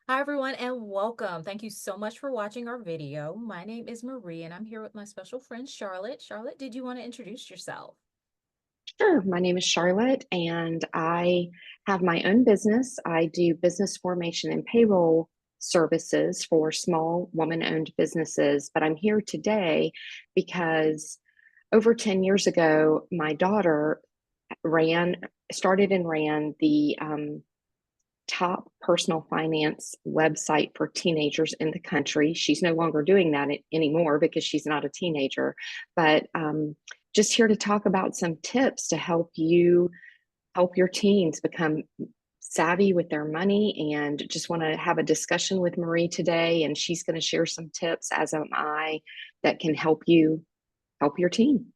Hi, everyone, and welcome. Thank you so much for watching our video. My name is Marie, and I'm here with my special friend, Charlotte. Charlotte, did you want to introduce yourself? Sure. My name is Charlotte, and I have my own business. I do business formation and payroll services for small woman owned businesses. But I'm here today because over 10 years ago, my daughter ran, started and ran the top personal finance website for teenagers in the country. She's no longer doing that anymore because she's not a teenager, but just here to talk about some tips to help your teens become savvy with their money, and just want to have a discussion with Marie today, and she's going to share some tips, as am I, that can help you help your teen.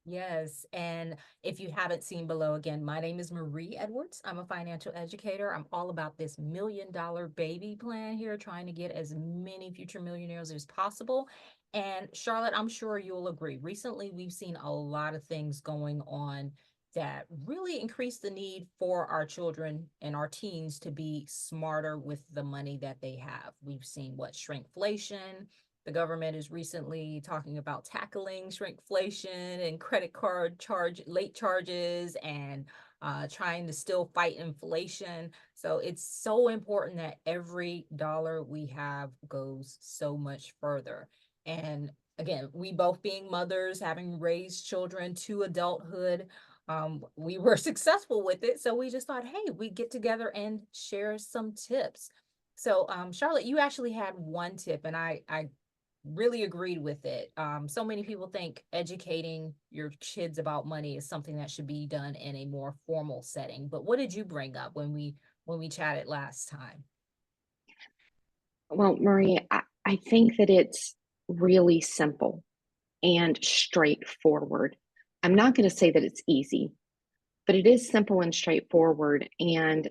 Yes, and if you haven't seen below, again, my name is Marie Edwards. I'm a financial educator. I'm all about this $1 million baby plan here, trying to get as many future millionaires as possible. And Charlotte, I'm sure you'll agree. Recently, we've seen a lot of things going on that really increase the need for our children and our teens to be smarter with the money that they have. We've seen what shrinkflation. The government is recently talking about tackling shrinkflation and credit card late charges, and trying to still fight inflation. So it's so important that every dollar we have goes so much further. And again, we both being mothers, having raised children to adulthood, we were successful with it. So we just thought, hey, we get together and share some tips. So, Charlotte, you actually had one tip, and I really agreed with it. So many people think educating your kids about money is something that should be done in a more formal setting. But what did you bring up when we chatted last time? Well, Marie, I think that it's really simple and straightforward. I'm not going to say that it's easy, but it is simple and straightforward. And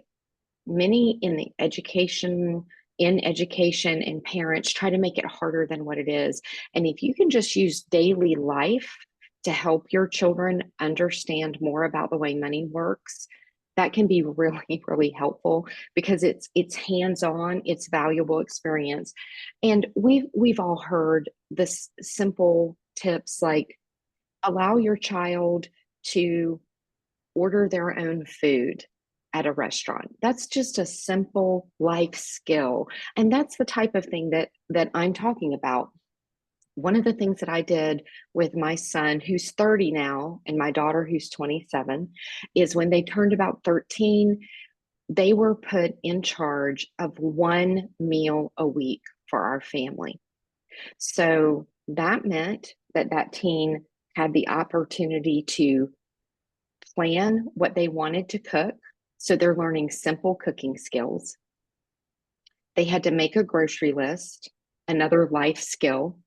many in education and parents try to make it harder than what it is. And if you can just use daily life to help your children understand more about the way money works, that can be really, really helpful because it's hands-on, it's valuable experience. And we've all heard this simple tips like allow your child to order their own food at a restaurant. That's just a simple life skill. And that's the type of thing that I'm talking about. One of the things that I did with my son, who's 30 now, and my daughter, who's 27, is when they turned about 13, they were put in charge of one meal a week for our family. So that meant that that teen had the opportunity to plan what they wanted to cook. So they're learning simple cooking skills. They had to make a grocery list, another life skill.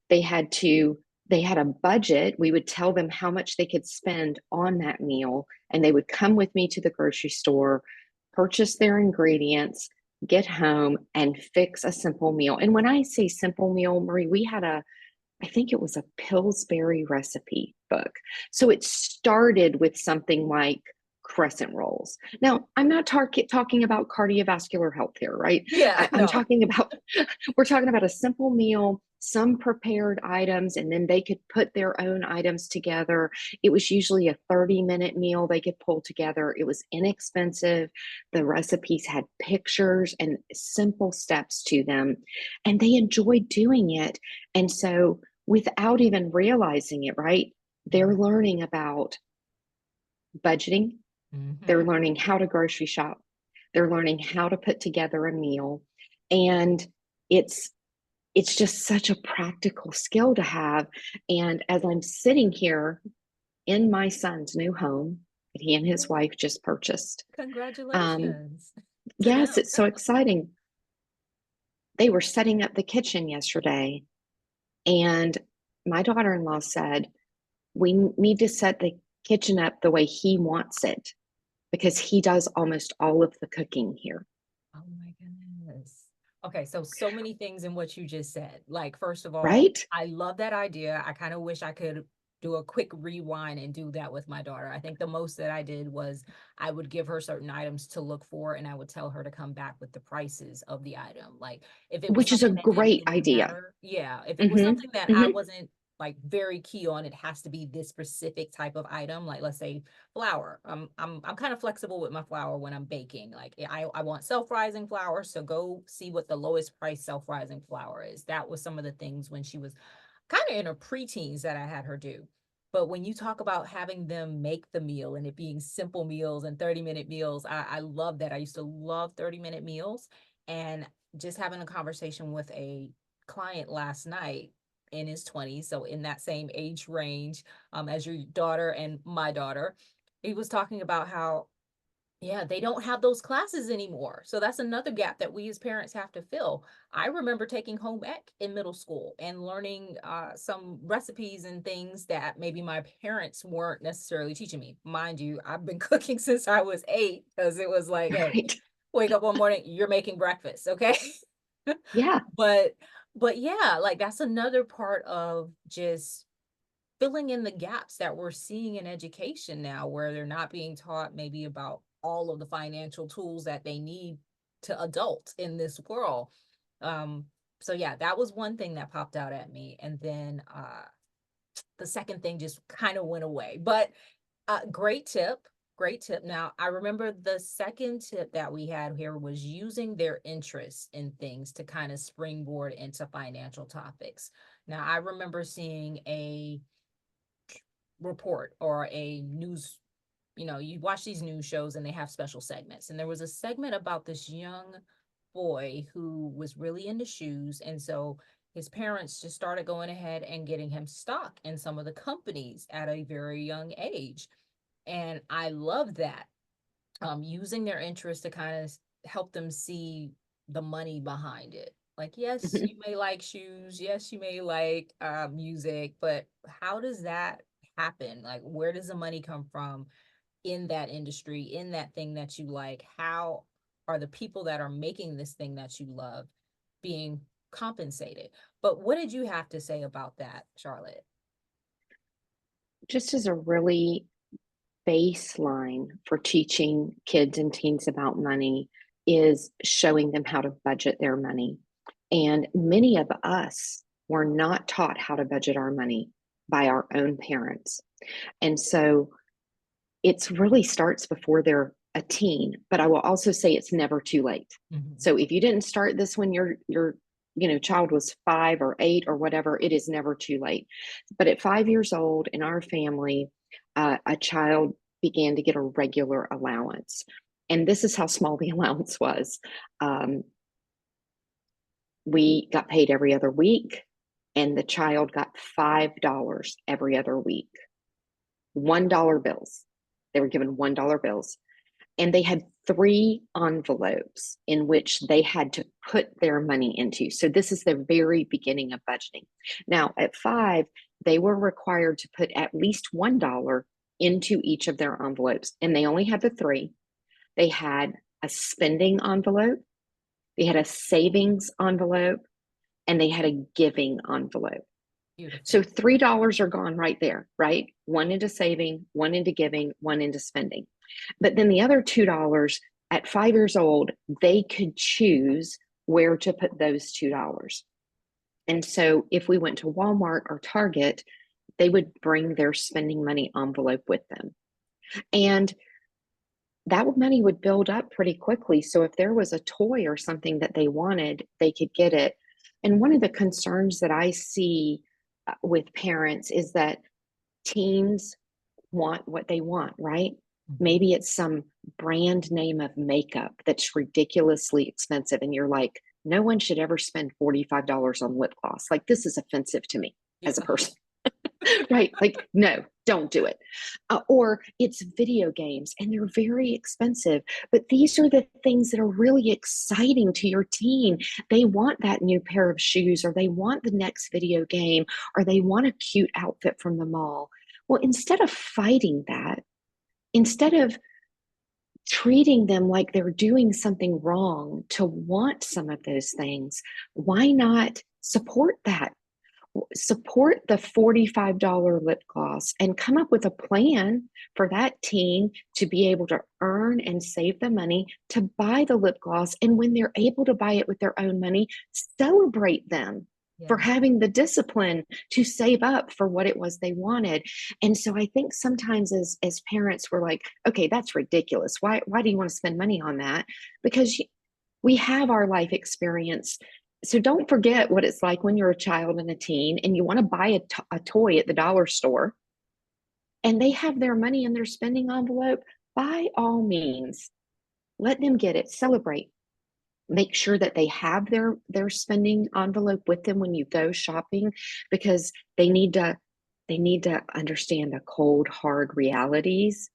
They had to they had a budget. We would tell them how much they could spend on that meal, and they would come with me to the grocery store, purchase their ingredients, get home and fix a simple meal. And when I say simple meal, Marie, we had I think it was a Pillsbury recipe book. So it started with something like crescent rolls. Now, I'm not talking about cardiovascular health here, right? Yeah, I'm no. talking about, we're talking about a simple meal, some prepared items, and then they could put their own items together. It was usually a 30-minute meal they could pull together. It was inexpensive. The recipes had pictures and simple steps to them, and they enjoyed doing it. And so, without even realizing it, right? They're learning about budgeting, they're Mm-hmm. learning how to grocery shop, they're learning how to put together a meal. And it's it's just such a practical skill to have. And as I'm sitting here in my son's new home that he and his wife just purchased, um, Congratulations to yes, them. it's so exciting. They were setting up the kitchen yesterday, and my daughter-in-law said, we need to set the kitchen up the way he wants it because he does almost all of the cooking here. Oh my goodness. Okay, so many things in what you just said. Like, first of all, Right? I love that idea. I kind of wish I could do a quick rewind and do that with my daughter. I think the most that I did was I would give her certain items to look for, and I would tell her to come back with the prices of the item. Like if it was which is a something that didn't great really idea. matter, yeah, if it was Hmm. something that I Hmm. wasn't like very key on, it has to be this specific type of item. Like let's say flour. I'm kind of flexible with my flour when I'm baking. Like I want self-rising flour, so go see what the lowest price self-rising flour is. That was some of the things when she was kind of in her preteens that I had her do. But when you talk about having them make the meal and it being simple meals and 30-minute meals, I love that. I used to love 30-minute meals. And just having a conversation with a client last night in his 20s, so in that same age range as your daughter and my daughter, he was talking about how yeah, they don't have those classes anymore. So that's another gap that we as parents have to fill. I remember taking home ec in middle school and learning some recipes and things that maybe my parents weren't necessarily teaching me. Mind you, I've been cooking since I was 8 because it was like, hey, Right. wake up one morning, you're making breakfast, okay? Yeah. but but yeah, like that's another part of just filling in the gaps that we're seeing in education now, where they're not being taught maybe about all of the financial tools that they need to adult in this world. Um, so yeah, that was one thing that popped out at me. And then the second thing just kind of went away. But great tip. Great tip. Now, I remember the second tip that we had here was using their interest in things to kind of springboard into financial topics. Now, I remember seeing a report or a news, you watch these news shows and they have special segments, and there was a segment about this young boy who was really into shoes, and so his parents just started going ahead and getting him stock in some of the companies at a very young age. And I love that, using their interest to kind of help them see the money behind it. Like, yes, Mhm. you may like shoes, yes, you may like music, but how does that happen? Like, where does the money come from in that industry, in that thing that you like? How are the people that are making this thing that you love being compensated? But what did you have to say about that, Charlotte? Just as a really baseline for teaching kids and teens about money is showing them how to budget their money. And many of us were not taught how to budget our money by our own parents. And so it's really starts before they're a teen, but I will also say it's never too late. Mhm. So if you didn't start this when your child was 5 or 8 or whatever, it is never too late. But at 5 years old in our family, a child began to get a regular allowance, and this is how small the allowance was. Um, we got paid every other week, and the child got $5 every other week. $1 bills. They were given $1 bills. And they had 3 envelopes in which they had to put their money into. So this is the very beginning of budgeting. Now, at 5, they were required to put at least $1 into each of their envelopes. And they only had the 3. They had a spending envelope, they had a savings envelope, and they had a giving envelope. So Beautiful. $3 are gone right there, right? One into saving, one into giving, one into spending. But then the other $2 at 5 years old, they could choose where to put those $2. And so if we went to Walmart or Target, they would bring their spending money envelope with them. And that money would build up pretty quickly. So if there was a toy or something that they wanted, they could get it. And one of the concerns that I see with parents is that teens want what they want, right? Mhm. Maybe it's some brand name of makeup that's ridiculously expensive. And you're like, no one should ever spend $45 on lip gloss. Like, this is offensive to me as a Yeah. person, right? Like, no, don't do it. Or it's video games and they're very expensive, but these are the things that are really exciting to your teen. They want that new pair of shoes, or they want the next video game, or they want a cute outfit from the mall. Well, instead of fighting that, instead of treating them like they're doing something wrong to want some of those things, why not support that? support the $45 lip gloss and come up with a plan for that teen to be able to earn and save the money to buy the lip gloss. And when they're able to buy it with their own money, celebrate them for Yes. having the discipline to save up for what it was they wanted. And so I think sometimes as parents, we're like, okay, that's ridiculous. Why do you want to spend money on that? Because we have our life experience. So don't forget what it's like when you're a child and a teen and you want to buy a toy at the dollar store and they have their money in their spending envelope. By all means, let them get it, celebrate. Make sure that they have their spending envelope with them when you go shopping, because they need to understand the cold hard realities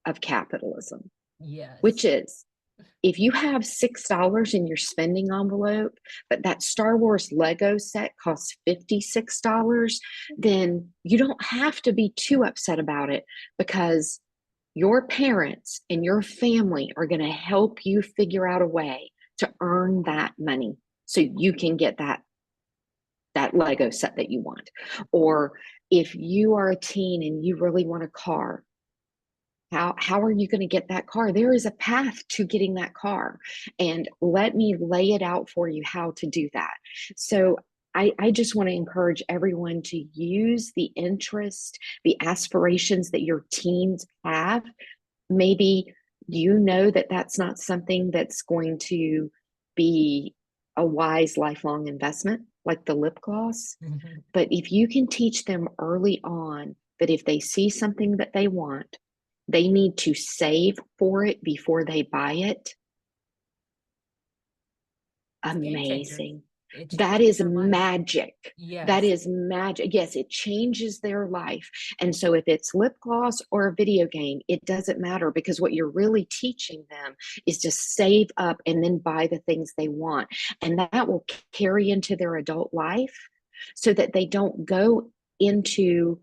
of capitalism, which Yes. is, if you have $6 in your spending envelope, but that Star Wars Lego set costs $56, then you don't have to be too upset about it, because your parents and your family are going to help you figure out a way to earn that money so you can get that Lego set that you want. Or if you are a teen and you really want a car, how are you going to get that car? There is a path to getting that car. And let me lay it out for you how to do that. So I just want to encourage everyone to use the interest, the aspirations that your teens have. Maybe you know that that's not something that's going to be a wise lifelong investment like the lip gloss. Mhm. But if you can teach them early on that if they see something that they want, they need to save for it before they buy it. It's a game changer. Amazing. It That changes is their life. magic. That Yes. is magic. Yes, it changes their life. And so if it's lip gloss or a video game, it doesn't matter, because what you're really teaching them is to save up and then buy the things they want. And that will carry into their adult life so that they don't go into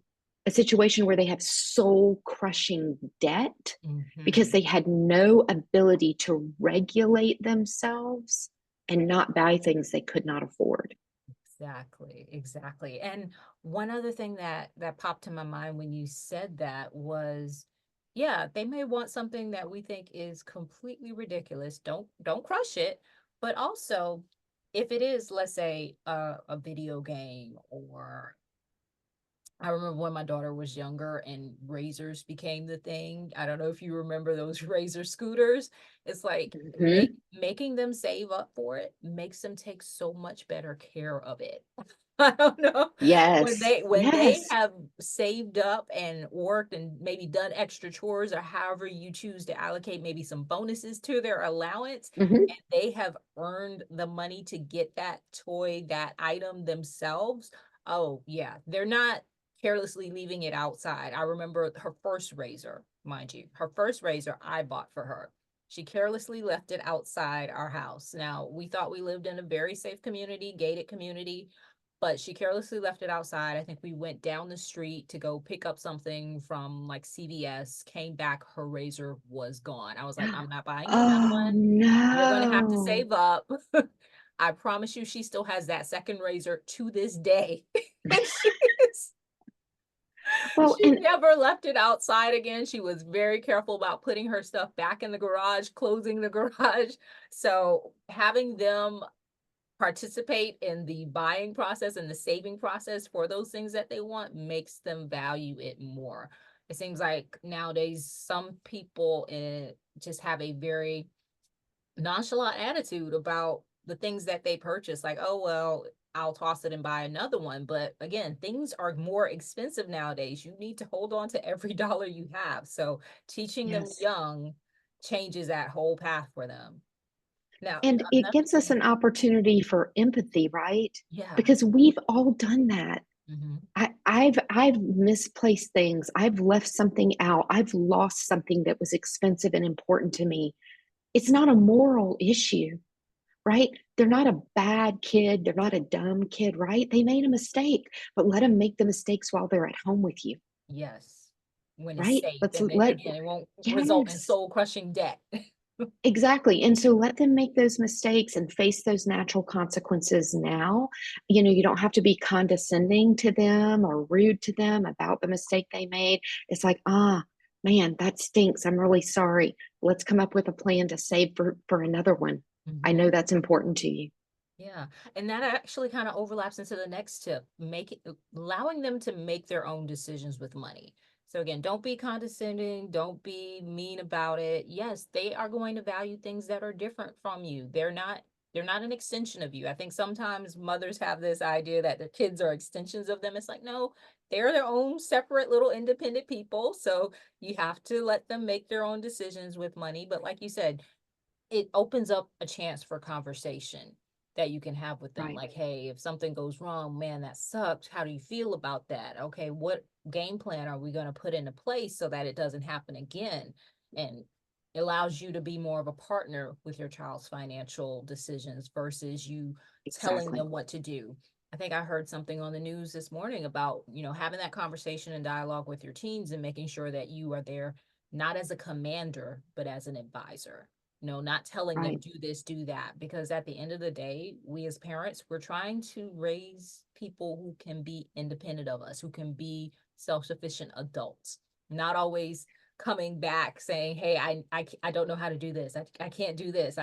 a situation where they have soul crushing debt because Hmm. they had no ability to regulate themselves and not buy things they could not afford. Exactly, exactly. And one other thing that popped to my mind when you said that was, yeah, they may want something that we think is completely ridiculous. Don't crush it, but also if it is, let's say, a video game, or I remember when my daughter was younger and razors became the thing. I don't know if you remember those razor scooters. It's like Mhm. making them save up for it makes them take so much better care of it. I don't know. Yes. When they Yes. have saved up and worked and maybe done extra chores, or however you choose to allocate maybe some bonuses to their allowance, Mhm. and they have earned the money to get that toy, that item themselves. Oh yeah, they're not carelessly leaving it outside. I remember her first razor, mind you, her first razor I bought for her. She carelessly left it outside our house. Now, we thought we lived in a very safe community, gated community, but she carelessly left it outside. I think we went down the street to go pick up something from like CVS, came back, her razor was gone. I was like, I'm not buying you another Oh one. You're going to have to no. save up. I promise you, she still has that second razor to this day. And Well, she and never left it outside again. She was very careful about putting her stuff back in the garage, closing the garage. So having them participate in the buying process and the saving process for those things that they want makes them value it more. It seems like nowadays some people just have a very nonchalant attitude about the things that they purchase, like, oh well, I'll toss it and buy another one. But again, things are more expensive nowadays. You need to hold on to every dollar you have. So teaching them yes. young changes that whole path for them. Now And it another gives us thing. an opportunity for empathy, right? Yeah. Because we've all done that. Hmm. I've misplaced things. I've left something out. I've lost something that was expensive and important to me. It's not a moral issue, right? They're not a bad kid. They're not a dumb kid, right? They made a mistake, but let them make the mistakes while they're at home with you, Yes, when it's right? safe, Let's and let, again, it won't result in yes. soul crushing debt. Exactly. And so let them make those mistakes and face those natural consequences now. You know, you don't have to be condescending to them or rude to them about the mistake they made. It's like, ah, man, that stinks. I'm really sorry. Let's come up with a plan to save for another one. I know Mhm. that's important to you. Yeah, and that actually kind of overlaps into the next tip, allowing them to make their own decisions with money. So again, don't be condescending, don't be mean about it. Yes, they are going to value things that are different from you. They're not an extension of you. I think sometimes mothers have this idea that their kids are extensions of them. It's like, no, they're their own separate little independent people. So you have to let them make their own decisions with money. But like you said, it opens up a chance for conversation that you can have with them. Right. Like, hey, if something goes wrong, man, that sucked. How do you feel about that? Okay, what game plan are we going to put into place so that it doesn't happen again? And it allows you to be more of a partner with your child's financial decisions versus you telling Exactly. them what to do. I think I heard something on the news this morning about, having that conversation and dialogue with your teens and making sure that you are there not as a commander, but as an advisor. Not telling them Right. do this, do that, because at the end of the day, we as parents, we're trying to raise people who can be independent of us, who can be self-sufficient adults, not always coming back saying, hey, I don't know how to do this. I can't do this.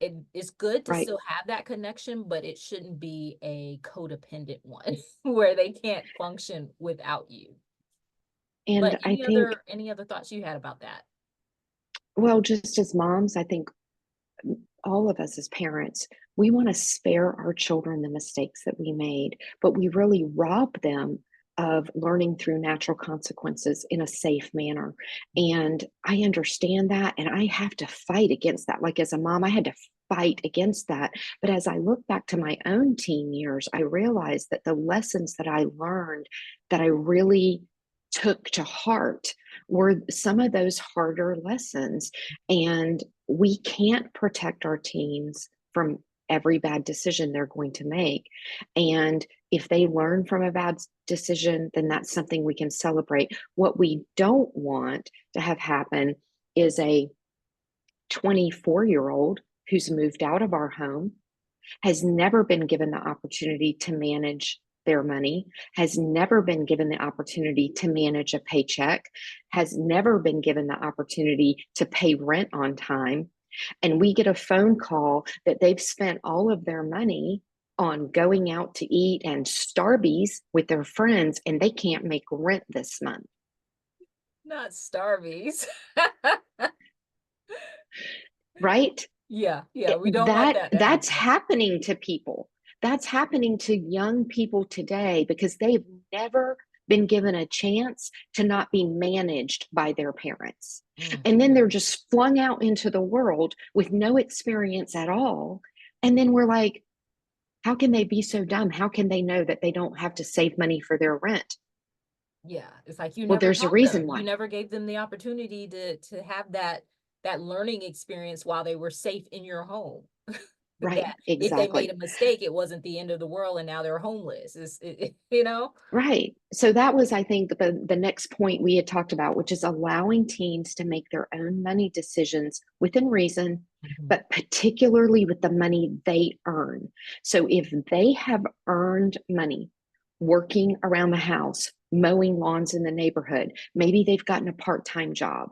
It's good to Right. still have that connection, but it shouldn't be a codependent one where they can't function without you. But And I think, any other thoughts you had about that? well, just as moms, I think all of us as parents, we want to spare our children the mistakes that we made, but we really rob them of learning through natural consequences in a safe manner. And I understand that. And I have to fight against that. Like as a mom, I had to fight against that. But as I look back to my own teen years, I realized that the lessons that I learned that I really took to heart were some of those harder lessons. And we can't protect our teens from every bad decision they're going to make. And if they learn from a bad decision, then that's something we can celebrate. What we don't want to have happen is a 24-year-old who's moved out of our home, has never been given the opportunity to manage their money, has never been given the opportunity to manage a paycheck, has never been given the opportunity to pay rent on time, and we get a phone call that they've spent all of their money on going out to eat and Starbies with their friends and they can't make rent this month, Not Starbies. right? Yeah, yeah, we don't want That that to that's happen. happening to people. That's happening to young people today because they've never been given a chance to not be managed by their parents. Mm, And then they're just flung out into the world with no experience at all. And then we're like, how can they be so dumb? How can they know that they don't have to save money for their rent? yeah, it's like you Well, never there's a taught them. reason You why. never gave them the opportunity to have that learning experience while they were safe in your home. Right, That if they made exactly. a mistake, it wasn't the end of the world and now they're homeless. You know? Right. So that was, I think, the next point we had talked about, which is allowing teens to make their own money decisions within reason, Mhm. but particularly with the money they earn. So if they have earned money working around the house, mowing lawns in the neighborhood, maybe they've gotten a part-time job,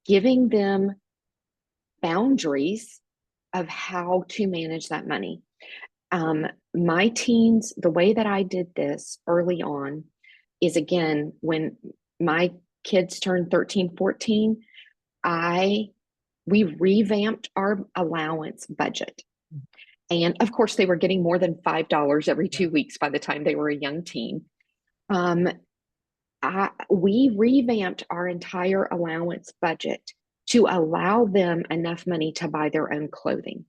giving them boundaries of how to manage that money. My teens, the way that I did this early on is again, when my kids turned 13, 14, I we revamped our allowance budget. And of course, they were getting more than $5 every Yeah. 2 weeks by the time they were a young teen. Um, we revamped our entire allowance budget to allow them enough money to buy their own clothing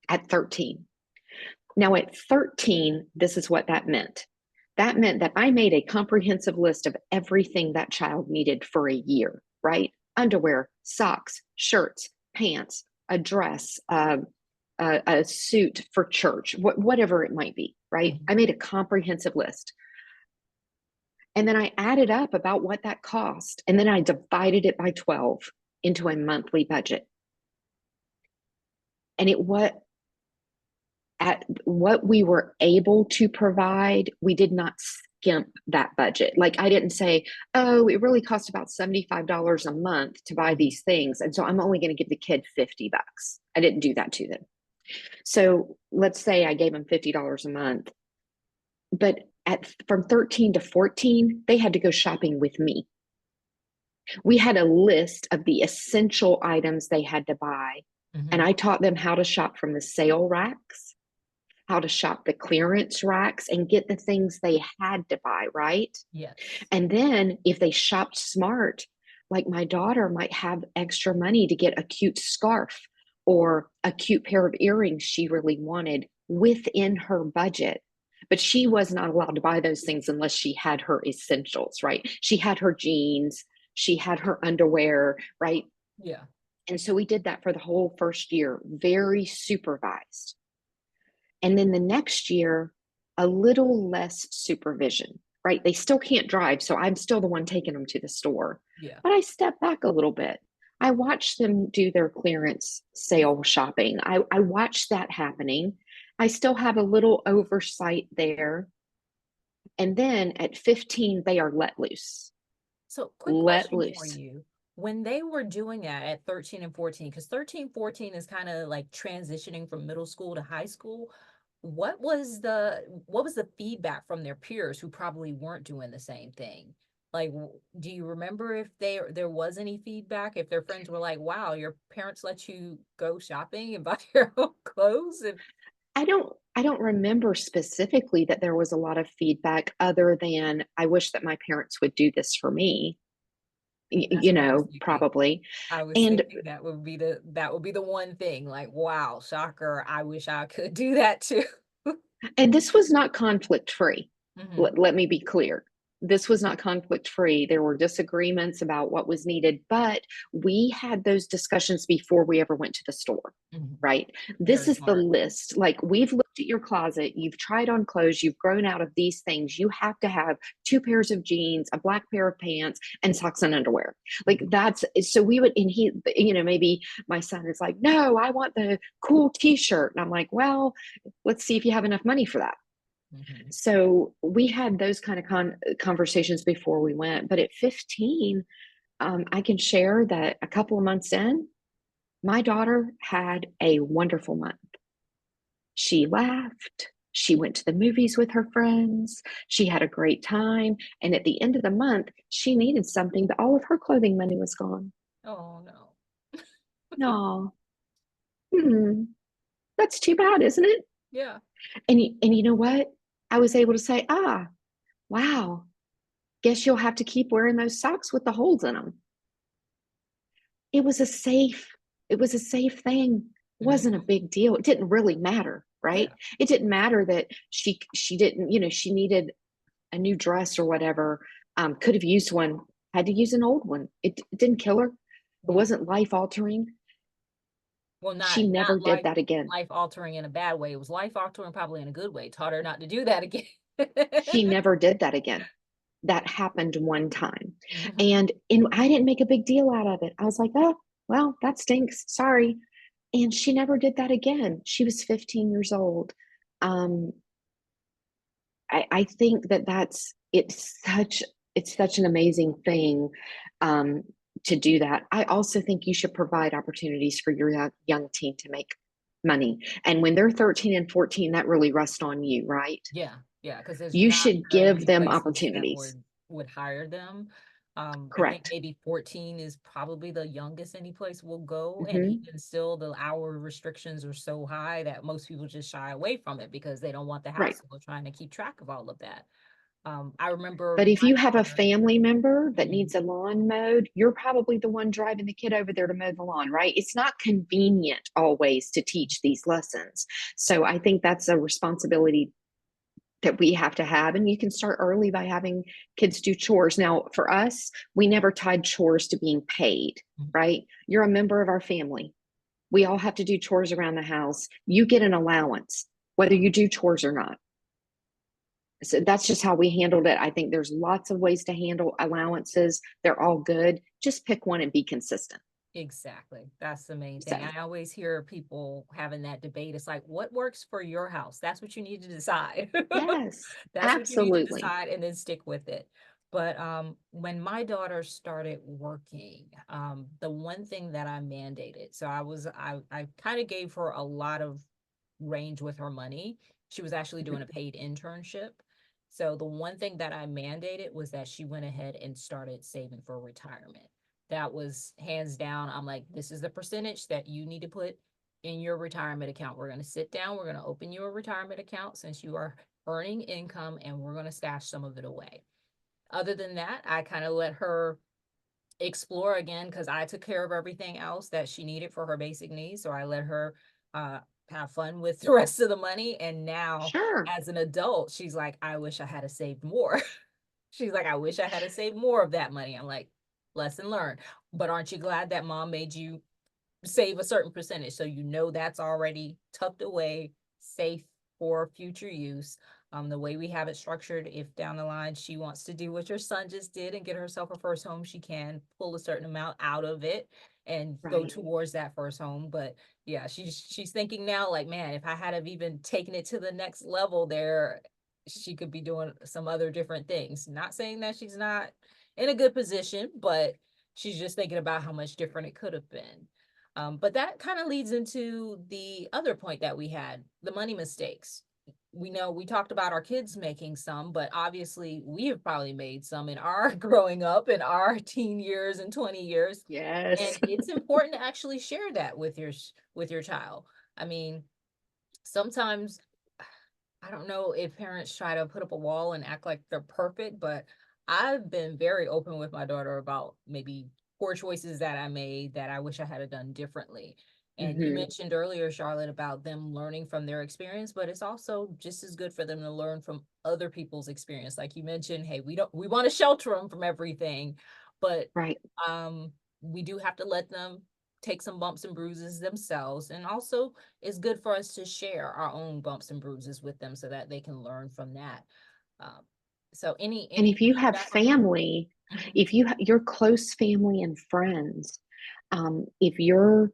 at 13. Now, at 13, this is what that meant. That meant that I made a comprehensive list of everything that child needed for a year, right? Underwear, socks, shirts, pants, a dress, a suit for church, whatever it might be, right? Mhm. I made a comprehensive list. And then I added up about what that cost. And then I divided it by 12. into a monthly budget. And it what at what we were able to provide, we did not skimp that budget. Like I didn't say, oh, it really costs about $75 a month to buy these things. And so I'm only going to give the kid $50. I didn't do that to them. So let's say I gave them $50 a month, but from 13 to 14, they had to go shopping with me. We had a list of the essential items they had to buy. And I taught them how to shop from the sale racks, how to shop the clearance racks and get the things they had to buy, right? Yes. And then if they shopped smart, like my daughter might have extra money to get a cute scarf or a cute pair of earrings she really wanted within her budget. But she was not allowed to buy those things unless she had her essentials, right? She had her jeans, she had her underwear, right? Yeah. And so we did that for the whole first year, very supervised. And then the next year, a little less supervision, right? They still can't drive. So I'm still the one taking them to the store. Yeah. But I step back a little bit. I watch them do their clearance sale shopping. I watch that happening. I still have a little oversight there. And then at 15, they are let loose. So quick Let question for loose. you. When they were doing that at 13 and 14, because 13, 14 is kind of like transitioning from middle school to high school, what was the feedback from their peers who probably weren't doing the same thing? Like, do you remember if there was any feedback? If their friends were like, "Wow, your parents let you go shopping and buy your own clothes?" And I don't remember specifically that there was a lot of feedback other than I wish that my parents would do this for me. that's what I was thinking. Probably. I was And thinking that would be the one thing. Like, wow, shocker! I wish I could do that too. and this was not conflict free. Hmm. Let me be clear. This was not conflict free. There were disagreements about what was needed, but we had those discussions before we ever went to the store, Hmm. right? This Very is the smart. list. Like we've looked at your closet, you've tried on clothes, you've grown out of these things. You have to have two pairs of jeans, a black pair of pants, and socks and underwear. Like Mhm. that's so we would, and he, maybe my son is like, no, I want the cool t shirt. And I'm like, well, let's see if you have enough money for that. Mhm. So we had those kind of conversations before we went. But at 15, I can share that a couple of months in, my daughter had a wonderful month. She laughed. She went to the movies with her friends. She had a great time. And at the end of the month, she needed something, but all of her clothing money was gone. Oh no. No, that's too bad, isn't it? Yeah. And you know what? I was able to say, wow, guess you'll have to keep wearing those socks with the holes in them. It was a safe, it was a safe thing. It wasn't a Mhm. big deal. It didn't really matter, right? Yeah. It didn't matter that she didn't, she needed a new dress or whatever. Could have used one, had to use an old one. It didn't kill her. It Yeah. wasn't life altering. Well, She not never did life that again. life altering in a bad way. It was life altering probably in a good way. Taught her not to do that again. She never did that again. That happened one time. Mhm. And I didn't make a big deal out of it. I was like, oh, well, that stinks. Sorry. And she never did that again. She was 15 years old. Um, I think it's such an amazing thing um, to do that. I also think you should provide opportunities for your young teen to make money. And when they're 13 and 14, that really rests on you, right? Yeah. Yeah. Because there's You not should very give many them places that opportunities. would hire them. I think Correct. maybe 14 is probably the youngest any place will go. And Hmm. even still, the hour restrictions are so high that most people just shy away from it because they don't want the Right. hassle of trying to keep track of all of that. I remember But if my you have a daughter. family member that Mhm. needs a lawn mowed, you're probably the one driving the kid over there to mow the lawn, right? It's not convenient always to teach these lessons. So I think that's a responsibility that we have to have. And you can start early by having kids do chores. Now, for us, we never tied chores to being paid, Mhm. right? You're a member of our family. We all have to do chores around the house. You get an allowance, whether you do chores or not. So that's just how we handled it. I think there's lots of ways to handle allowances. They're all good. Just pick one and be consistent. Exactly. That's the main So, thing. I always hear people having that debate. It's like, what works for your house? That's what you need to decide. yes, That's what you need to absolutely. decide and then stick with it. But when my daughter started working, the one thing that I mandated, so I kind of gave her a lot of range with her money. She was actually doing a paid internship. So the one thing that I mandated was that she went ahead and started saving for retirement. That was hands down. I'm like, this is the percentage that you need to put in your retirement account. We're going to sit down, we're going to open you a retirement account since you are earning income, and we're going to stash some of it away. Other than that, I kind of let her explore again because I took care of everything else that she needed for her basic needs. So I let her uh, have fun with the rest of the money. And now, Sure. as an adult, she's like, I wish I had saved more. She's like, I wish I had saved more of that money. I'm like, lesson learned. But aren't you glad that mom made you save a certain percentage so you know that's already tucked away, safe for future use? The way we have it structured, if down the line she wants to do what your son just did and get herself a first home, she can pull a certain amount out of it and go Right. towards that first home. But yeah, she's thinking now, like, man, if I had have even taken it to the next level there, she could be doing some other different things. Not saying that she's not in a good position, but she's just thinking about how much different it could have been. But that kind of leads into the other point that we had, the money mistakes. We know we talked about our kids making some, but obviously we have probably made some in our growing up in our teen years and 20 years. And Yes. it's important to actually share that with your child. I mean, sometimes I don't know if parents try to put up a wall and act like they're perfect, but I've been very open with my daughter about maybe poor choices that I made that I wish I had done differently. And you Hmm. mentioned earlier, Charlotte, about them learning from their experience, but it's also just as good for them to learn from other people's experience. Like you mentioned, hey, we want to shelter them from everything, but Right. um, we do have to let them take some bumps and bruises themselves. And also, it's good for us to share our own bumps and bruises with them so that they can learn from that. Um, so And any if you have feedback on that? family, Mhm. if your close family and friends, if you're,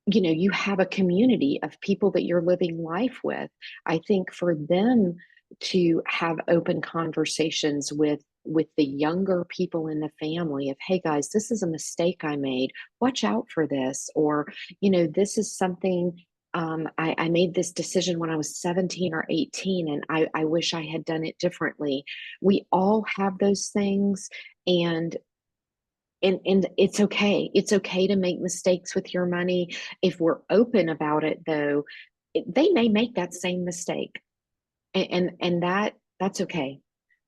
you have a community of people that you're living life with, I think for them to have open conversations with the younger people in the family of, hey guys, this is a mistake I made, watch out for this, or this is something, I made this decision when I was 17 or 18 and I wish I had done it differently. We all have those things, and and it's okay. It's okay to make mistakes with your money. If we're open about it, though, they may make that same mistake, and that's okay.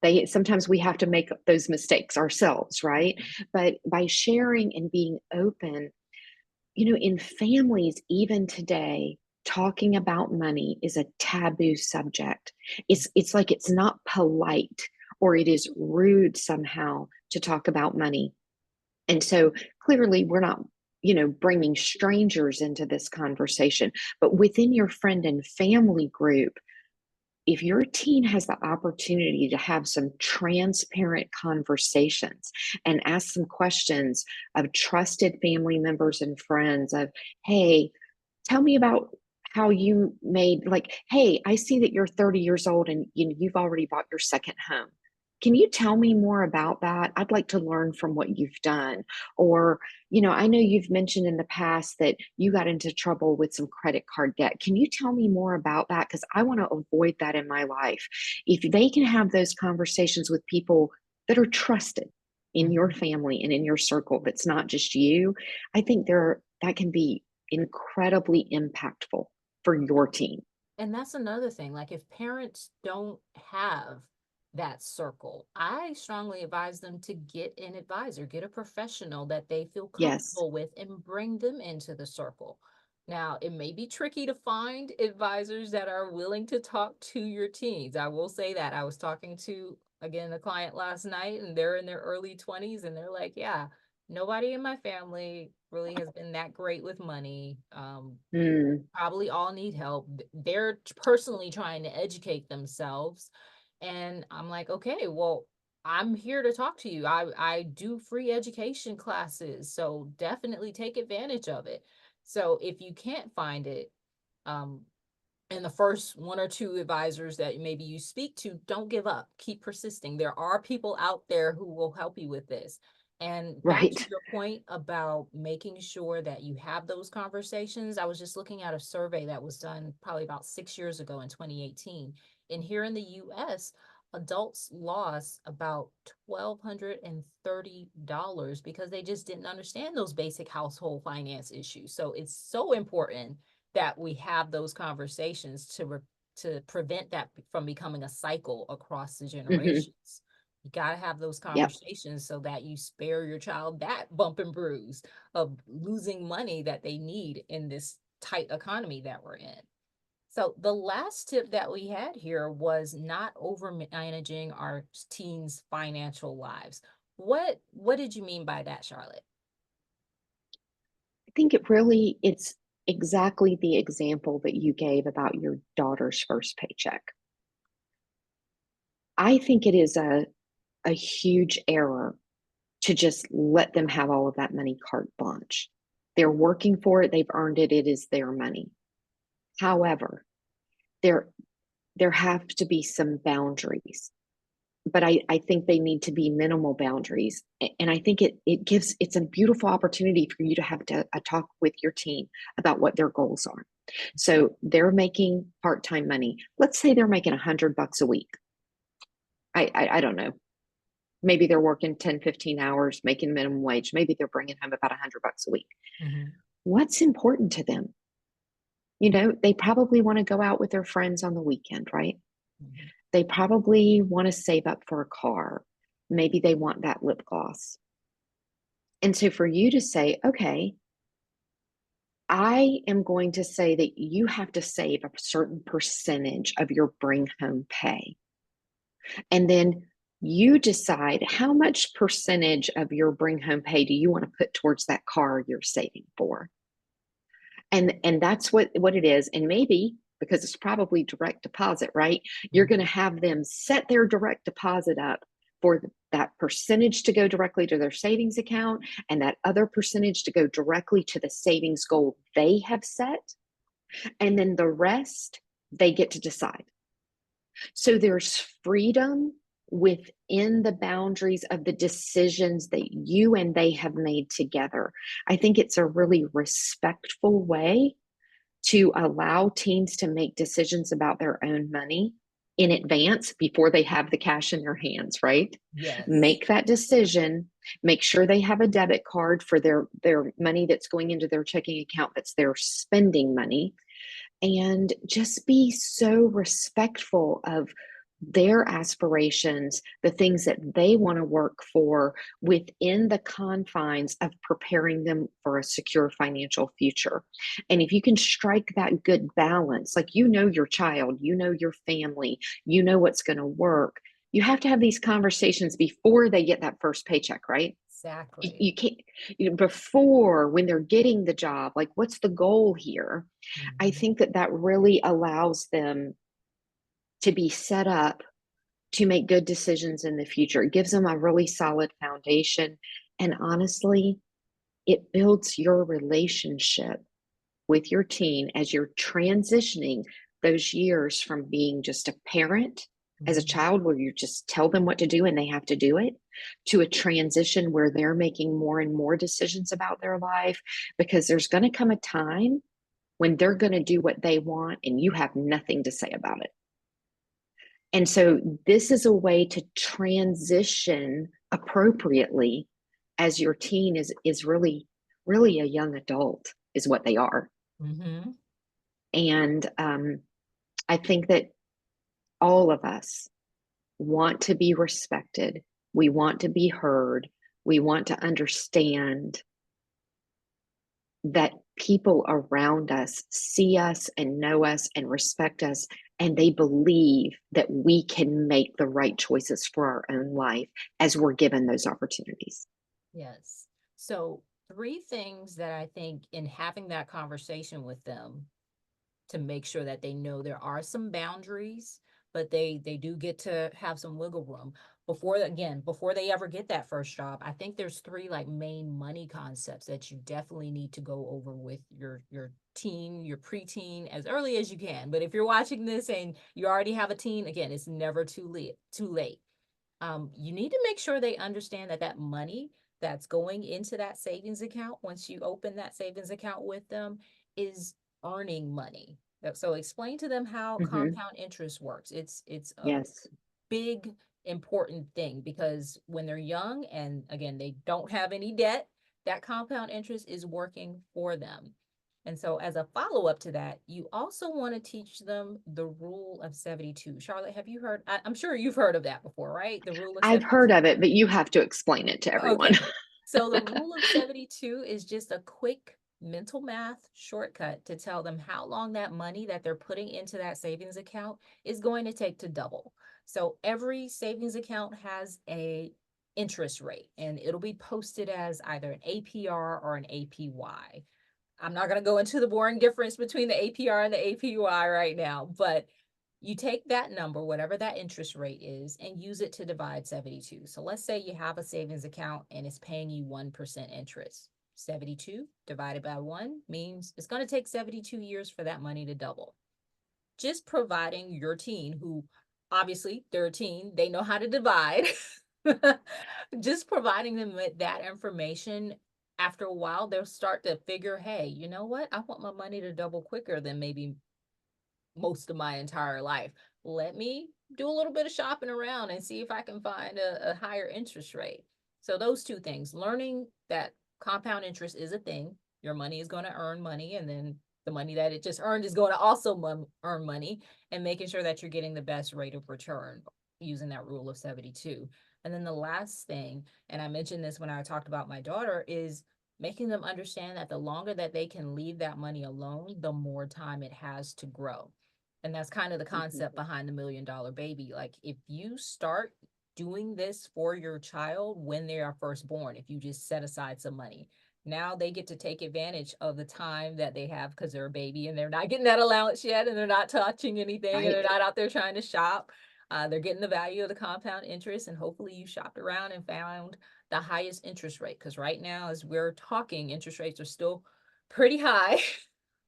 They sometimes we have to make those mistakes ourselves, right? But by sharing and being open, in families, even today, talking about money is a taboo subject. It's like it's not polite, or it is rude somehow to talk about money. And so clearly, we're not, bringing strangers into this conversation, but within your friend and family group, if your teen has the opportunity to have some transparent conversations and ask some questions of trusted family members and friends of, hey, tell me about how you made, like, hey, I see that you're 30 years old and you've already bought your second home. Can you tell me more about that? I'd like to learn from what you've done. Or, I know you've mentioned in the past that you got into trouble with some credit card debt. Can you tell me more about that? Because I want to avoid that in my life. If they can have those conversations with people that are trusted in your Mhm. family and in your circle, that's not just you, I think that can be incredibly impactful for your team. And that's another thing. Like if parents don't have that circle, I strongly advise them to get an advisor, get a professional that they feel Yes. comfortable with and bring them into the circle. Now, it may be tricky to find advisors that are willing to talk to your teens. I will say that. I was talking to, again, a client last night and they're in their early 20s and they're like, yeah, nobody in my family really has been that great with money. Mm, Probably all need help. They're personally trying to educate themselves. And I'm like, okay, well, I'm here to talk to you. I do free education classes, so definitely take advantage of it. So if you can't find it, um, and the first one or two advisors that maybe you speak to, don't give up. Keep persisting. There are people out there who will help you with this. And back to Right. your point about making sure that you have those conversations, I was just looking at a survey that was done probably about 6 years ago in 2018. And here in the US, adults lost about $1,230 because they just didn't understand those basic household finance issues. So it's so important that we have those conversations to prevent that from becoming a cycle across the Hmm. generations. You got to have those Yep. conversations so that you spare your child that bump and bruise of losing money that they need in this tight economy that we're in. So the last tip that we had here was not over managing our teens' financial lives. What did you mean by that, Charlotte? I think it's exactly the example that you gave about your daughter's first paycheck. I think it is a huge error to just let them have all of that money carte blanche. They're working for it, they've earned it, it is their money. However, there there have to be some boundaries, but I think they need to be minimal boundaries. And I think it's a beautiful opportunity for you to have a talk with your team about what their goals are. So they're making part-time money. Let's say they're making $100 a week. I don't know. Maybe they're working 10, 15 hours, making minimum wage. Maybe they're bringing home about $100 a week. Mhm. What's important to them? They probably want to go out with their friends on the weekend, right? Mhm. They probably want to save up for a car. Maybe they want that lip gloss. And so for you to say, okay, I am going to say that you have to save a certain percentage of your bring home pay. And then you decide how much percentage of your bring home pay do you want to put towards that car you're saving for. And that's what it is. And maybe because it's probably direct deposit, right? You're going to Mhm. have them set their direct deposit up for that percentage to go directly to their savings account and that other percentage to go directly to the savings goal they have set. And then the rest they get to decide. So there's freedom within the boundaries of the decisions that you and they have made together. I think it's a really respectful way to allow teens to make decisions about their own money in advance before they have the cash in their hands, right? Yes. Make that decision, make sure they have a debit card for their money that's going into their checking account that's their spending money, and just be so respectful of their aspirations, the things that they want to work for within the confines of preparing them for a secure financial future. And if you can strike that good balance, like your child, your family, what's going to work, you have to have these conversations before they get that first paycheck, right? Exactly. You can't, before when they're getting the job, like what's the goal here? I Mhm. think that that really allows them to be set up to make good decisions in the future. It gives them a really solid foundation. And honestly, it builds your relationship with your teen as you're transitioning those years from being just a parent as a Mhm. child where you just tell them what to do and they have to do it, to a transition where they're making more and more decisions about their life, because there's going to come a time when they're going to do what they want and you have nothing to say about it. And so this is a way to transition appropriately as your teen is really a young adult is what they are. Mhm. And I think that all of us want to be respected. We want to be heard. We want to understand that people around us see us and know us and respect us, and they believe that we can make the right choices for our own life as we're given those opportunities. Yes. So, three things that I think in having that conversation with them to make sure that they know there are some boundaries, but they do get to have some wiggle room. before they ever get that first job, I think there's three like main money concepts that you definitely need to go over with your teen, your preteen as early as you can. But if you're watching this and you already have a teen, again, it's never too late. You need to make sure they understand that that money that's going into that savings account, once you open that savings account with them, is earning money. So explain to them how Hmm. compound interest works. It's a Yes. big important thing because when they're young and again they don't have any debt, that compound interest is working for them. And so as a follow-up to that, you also want to teach them the rule of 72. Charlotte, have you heard? I'm sure you've heard of that before, right? The rule of I've heard 72. of it, but you have to explain it to everyone. Okay. So the rule of 72 is just a quick mental math shortcut to tell them how long that money that they're putting into that savings account is going to take to double. So every savings account has a interest rate and it'll be posted as either an APR or an APY. I'm not going to go into the boring difference between the APR and the APY right now, but you take that number, whatever that interest rate is, and use it to divide 72. So let's say you have a savings account and it's paying you 1% interest. 72 divided by 1 means it's going to take 72 years for that money to double. Just providing your teen, who obviously they're a teen, they know how to divide, just providing them with that information. After a while, they'll start to figure, hey, you know what? I want my money to double quicker than maybe most of my entire life. Let me do a little bit of shopping around and see if I can find a higher interest rate. So those two things, learning that compound interest is a thing. Your money is going to earn money, and then the money that it just earned is going to also earn money, and making sure that you're getting the best rate of return using that rule of 72. And then the last thing, and I mentioned this when I talked about my daughter, is making them understand that the longer that they can leave that money alone, the more time it has to grow. And that's kind of the Mhm. concept behind the $1 million baby. Like if you start doing this for your child when they are first born, if you just set aside some money, now they get to take advantage of the time that they have because they're a baby and they're not getting that allowance yet and they're not touching anything and they're Right. not out there trying to shop. They're getting the value of the compound interest, and hopefully you shopped around and found the highest interest rate, because right now as we're talking, interest rates are still pretty high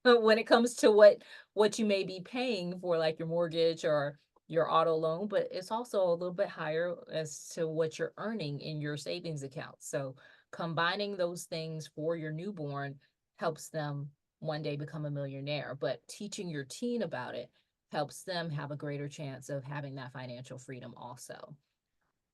when it comes to what you may be paying for like your mortgage or your auto loan, but it's also a little bit higher as to what you're earning in your savings account. So combining those things for your newborn helps them one day become a millionaire, but teaching your teen about it helps them have a greater chance of having that financial freedom also.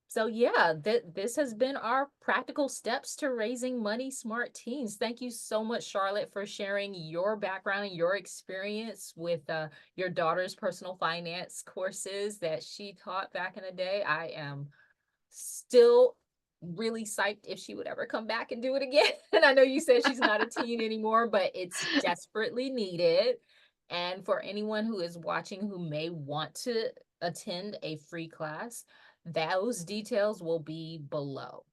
So yeah, this has been our practical steps to raising money smart teens. Thank you so much, Charlotte, for sharing your background and your experience with your daughter's personal finance courses that she taught back in the day. I am still really psyched if she would ever come back and do it again. And I know you said she's not a teen anymore, but it's desperately needed. And for anyone who is watching who may want to attend a free class, those details will be below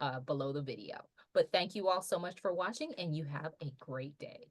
the video. But thank you all so much for watching, and you have a great day.